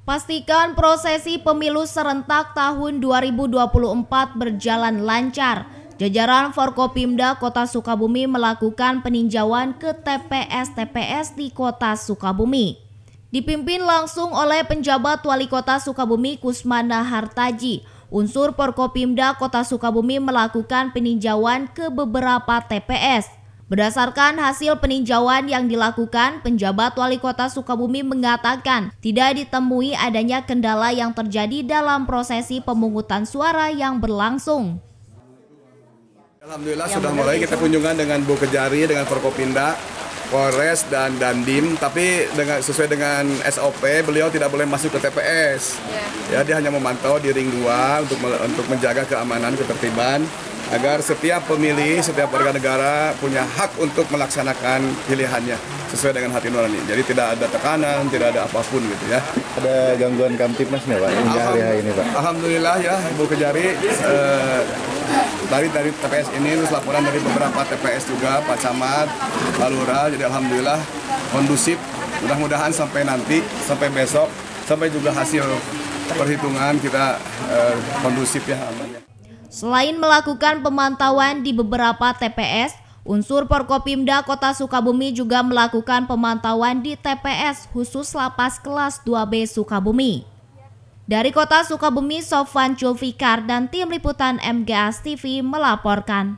Pastikan prosesi pemilu serentak tahun 2024 berjalan lancar. Jajaran Forkopimda Kota Sukabumi melakukan peninjauan ke TPS-TPS di Kota Sukabumi. Dipimpin langsung oleh penjabat Wali Kota Sukabumi Kusmana Hartaji, unsur Forkopimda Kota Sukabumi melakukan peninjauan ke beberapa TPS. Berdasarkan hasil peninjauan yang dilakukan, penjabat Wali Kota Sukabumi mengatakan tidak ditemui adanya kendala yang terjadi dalam prosesi pemungutan suara yang berlangsung. Alhamdulillah sudah mulai kita kunjungan dengan Bu Kejari, dengan Forkopimda, Polres dan Dandim, tapi sesuai dengan SOP beliau tidak boleh masuk ke TPS. Ya, dia hanya memantau di ring 2 untuk menjaga keamanan, ketertiban, agar setiap pemilih, setiap warga negara punya hak untuk melaksanakan pilihannya sesuai dengan hati nurani. Jadi tidak ada tekanan, tidak ada apapun gitu ya. Ada gangguan Kamtipmas nggak Pak hingga hari ini Pak? Alhamdulillah ya Bu Kejari, dari TPS ini terus laporan dari beberapa TPS juga, Pak Camat, Pak Lurah, jadi alhamdulillah kondusif. Mudah-mudahan sampai nanti, sampai besok, sampai juga hasil perhitungan kita kondusif ya aman. Selain melakukan pemantauan di beberapa TPS, unsur Forkopimda Kota Sukabumi juga melakukan pemantauan di TPS khusus Lapas Kelas 2B Sukabumi. Dari Kota Sukabumi, Sofwan Julfikar dan tim liputan MGS TV melaporkan.